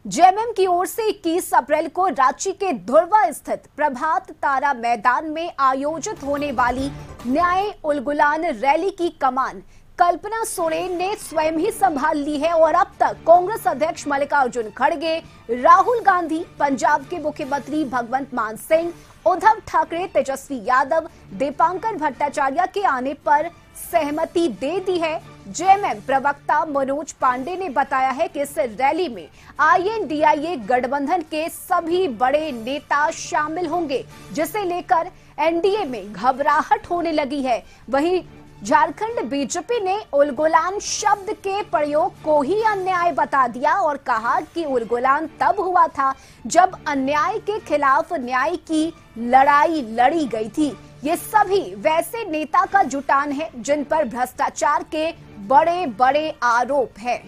JMM की ओर से 21 अप्रैल को रांची के धुर्वा स्थित प्रभात तारा मैदान में आयोजित होने वाली न्याय उलगुलान रैली की कमान कल्पना सोरेन ने स्वयं ही संभाल ली है और अब तक कांग्रेस अध्यक्ष मल्लिकार्जुन खड़गे, राहुल गांधी, पंजाब के मुख्यमंत्री भगवंत मान सिंह, उद्धव ठाकरे, तेजस्वी यादव, दीपांकर भट्टाचार्य के आने पर सहमति दे दी है। जेएमएम प्रवक्ता मनोज पांडे ने बताया है कि इस रैली में आईएनडीआईए गठबंधन के सभी बड़े नेता शामिल होंगे, जिसे लेकर एनडीए में घबराहट होने लगी है। वहीं झारखंड बीजेपी ने उलगुलान शब्द के प्रयोग को ही अन्याय बता दिया और कहा कि उलगुलान तब हुआ था जब अन्याय के खिलाफ न्याय की लड़ाई लड़ी गई थी। ये सभी वैसे नेता का जुटान है जिन पर भ्रष्टाचार के बड़े बड़े आरोप हैं।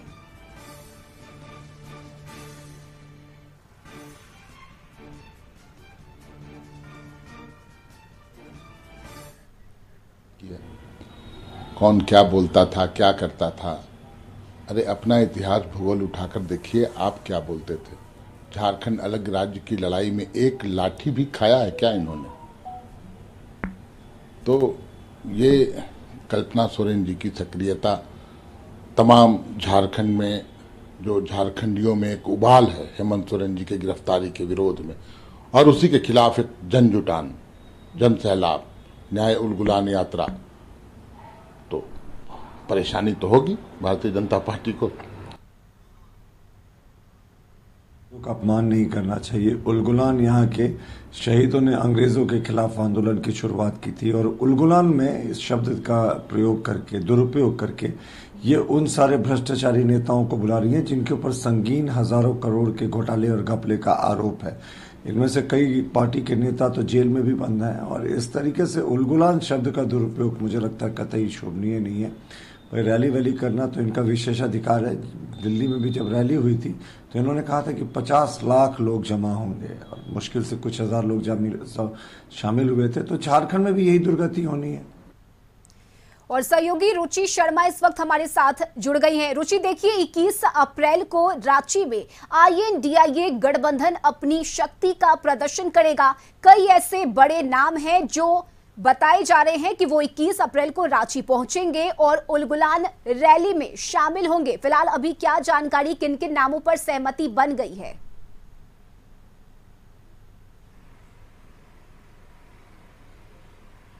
कौन क्या बोलता था, क्या करता था। अरे अपना इतिहास भूगोल उठाकर देखिए, आप क्या बोलते थे। झारखंड अलग राज्य की लड़ाई में एक लाठी भी खाया है क्या इन्होंने? तो ये कल्पना सोरेन जी की सक्रियता तमाम झारखंड में, जो झारखंडियों में एक उबाल है हेमंत सोरेन जी के गिरफ्तारी के विरोध में, और उसी के खिलाफ एक जन जुटान, जन सैलाब, न्याय उलगुलान यात्रा, तो परेशानी तो होगी भारतीय जनता पार्टी को। अपमान नहीं करना चाहिए। उलगुलान यहाँ के शहीदों ने अंग्रेजों के खिलाफ आंदोलन की शुरुआत की थी और उलगुलान में इस शब्द का प्रयोग करके, दुरुपयोग करके ये उन सारे भ्रष्टाचारी नेताओं को बुला रही है जिनके ऊपर संगीन हजारों करोड़ के घोटाले और घपले का आरोप है। इनमें से कई पार्टी के नेता तो जेल में भी बंद हैं और इस तरीके से उलगुलान शब्द का दुरुपयोग मुझे लगता है कतई शोभनीय नहीं है। भाई रैली वैली करना तो इनका विशेषाधिकार है। दिल्ली में भी जब रैली हुई थी तो इन्होंने कहा था कि 50 लाख लोग जमा होंगे और मुश्किल से कुछ हजार लोग शामिल हुए थे। तो झारखंड में भी यही दुर्गति होनी है। और सहयोगी रुचि शर्मा इस वक्त हमारे साथ जुड़ गई हैं। रुचि, देखिए 21 अप्रैल को रांची में आईएनडीआईए गठबंधन अपनी शक्ति का प्रदर्शन करेगा। कई ऐसे बड़े नाम हैं जो बताए जा रहे हैं कि वो 21 अप्रैल को रांची पहुंचेंगे और उलगुलान रैली में शामिल होंगे। फिलहाल अभी क्या जानकारी, किन किन नामों पर सहमति बन गई है?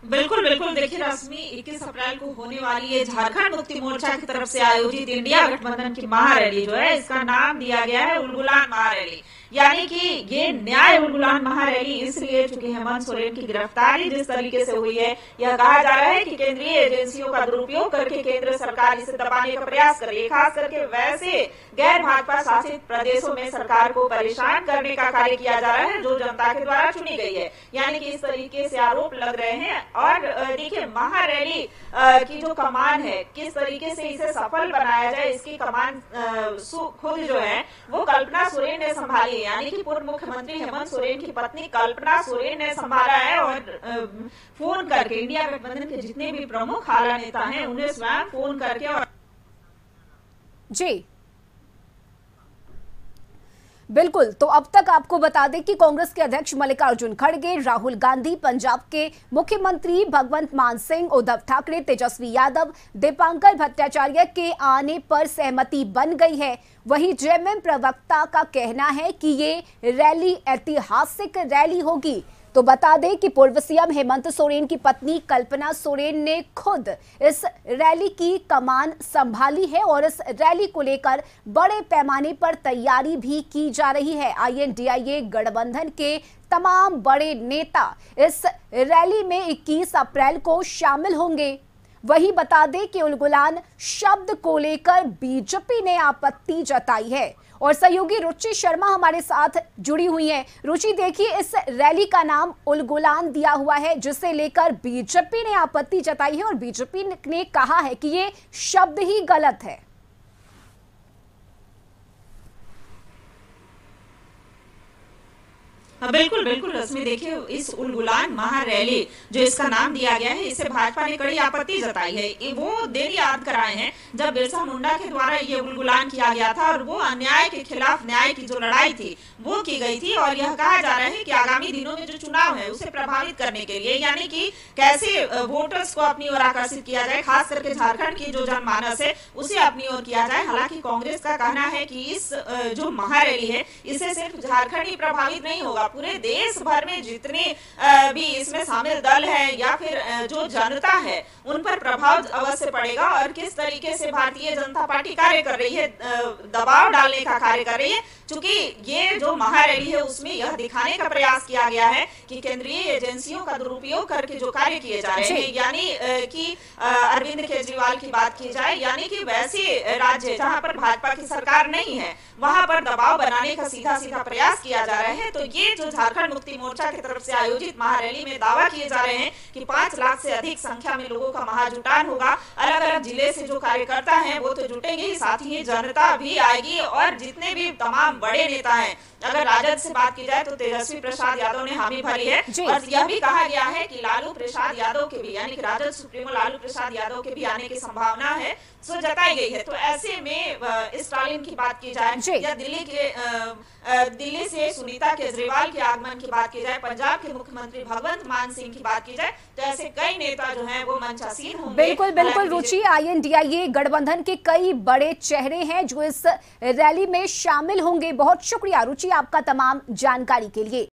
बिल्कुल बिल्कुल, देखिए रश्मि, 21 अप्रैल को होने वाली है झारखंड मुक्ति मोर्चा की तरफ से आयोजित इंडिया गठबंधन की महारैली जो है, इसका नाम दिया गया है उलगुलान महारैली। यानी कि ये न्याय उलगुलान महारैली इसलिए चूंकि हेमंत सोरेन की गिरफ्तारी जिस तरीके से हुई है, यह कहा जा रहा है कि केंद्रीय एजेंसियों का दुरुपयोग करके केंद्र सरकार इसे दबाने का प्रयास कर रही है। खास करके वैसे गैर भाजपा शासित प्रदेशों में सरकार को परेशान करने का कार्य किया जा रहा है जो जनता के द्वारा चुनी गई है। यानी कि इस तरीके से आरोप लग रहे हैं। और देखिए महारैली की जो कमान है, किस तरीके से इसे सफल बनाया जाए, इसकी कमान खुद जो है वो कल्पना सोरेन ने संभाली। यानी कि पूर्व मुख्यमंत्री हेमंत सोरेन की पत्नी कल्पना सोरेन ने संभाला है और फोन करके इंडिया गठबंधन के जितने भी प्रमुख आला नेता हैं उन्हें स्वयं फोन करके और जी बिल्कुल। तो अब तक आपको बता दें कि कांग्रेस के अध्यक्ष मल्लिकार्जुन खड़गे, राहुल गांधी, पंजाब के मुख्यमंत्री भगवंत मान सिंह, उद्धव ठाकरे, तेजस्वी यादव, दीपांकर भट्टाचार्य के आने पर सहमति बन गई है। वहीं जेएमएम प्रवक्ता का कहना है कि ये रैली ऐतिहासिक रैली होगी। तो बता दें कि पूर्व सीएम हेमंत सोरेन की पत्नी कल्पना सोरेन ने खुद इस रैली की कमान संभाली है और इस रैली को लेकर बड़े पैमाने पर तैयारी भी की जा रही है। आईएनडीआईए गठबंधन के तमाम बड़े नेता इस रैली में 21 अप्रैल को शामिल होंगे। वही बता दें कि उलगुलान शब्द को लेकर बीजेपी ने आपत्ति जताई है और सहयोगी रुचि शर्मा हमारे साथ जुड़ी हुई हैं। रुचि, देखिए इस रैली का नाम उलगुलान दिया हुआ है जिसे लेकर बीजेपी ने आपत्ति जताई है और बीजेपी ने कहा है कि ये शब्द ही गलत है। हाँ, बिल्कुल बिल्कुल रश्मि, देखिए इस उलगुलान महारैली जो इसका नाम दिया गया है, इसे भाजपा ने कड़ी आपत्ति जताई है। वो दिन याद कराए हैं जब बिरसा मुंडा के द्वारा ये उलगुलान किया गया था और वो अन्याय के खिलाफ न्याय की जो लड़ाई थी वो की गई थी। और यह कहा जा रहा है कि आगामी दिनों में जो चुनाव है उसे प्रभावित करने के लिए, यानी कि कैसे वोटर्स को अपनी ओर आकर्षित किया जाए, खास करके झारखंड की जो जनमानस है उसे अपनी ओर किया जाए। हालांकि कांग्रेस का कहना है कि इस जो महारैली है इससे सिर्फ झारखंड ही प्रभावित नहीं होगा, पूरे देश भर में जितने भी इसमें शामिल दल है या फिर जो जनता है उन पर प्रभाव अवश्य पड़ेगा। और किस तरीके से भारतीय जनता पार्टी कार्य कर रही है, दबाव डालने का कार्य कर रही है, क्योंकि ये जो महारैली है उसमें यह दिखाने का प्रयास किया गया है कि केंद्रीय एजेंसियों का दुरुपयोग करके जो कार्य किए जा रहे हैं, यानी कि अरविंद केजरीवाल की बात की जाए, यानी कि वैसे राज्य जहां पर भाजपा की सरकार नहीं है वहां पर दबाव बनाने का सीधा सीधा प्रयास किया जा रहा है। तो ये जो झारखंड मुक्ति मोर्चा की तरफ से आयोजित महारैली में दावा किए जा रहे हैं कि 5 लाख से अधिक संख्या में लोगों का महाजुटान होगा। अलग अलग जिले से जो कार्यकर्ता हैं वो तो जुटेंगे, साथ ही जनता भी आएगी और जितने भी तमाम बड़े नेता हैं, अगर राजद से बात की जाए तो तेजस्वी प्रसाद यादव ने हामी भरी है और यह भी कहा गया है कि लालू प्रसाद यादव के भी, यानी कि राजद सुप्रीमो लालू प्रसाद यादव के भी आने की संभावना है, सो जताई गई है। तो ऐसे में स्टालिन की बात की जाए या दिल्ली से सुनीता केजरीवाल के आगमन की बात की जाए, पंजाब के मुख्यमंत्री भगवंत मान सिंह की बात की जाए, तो ऐसे कई नेता जो हैं वो मंचासीन होंगे। बिल्कुल बिल्कुल रुचि, INDIA गठबंधन के कई बड़े चेहरे हैं जो इस रैली में शामिल होंगे। बहुत शुक्रिया रुचि आपका तमाम जानकारी के लिए।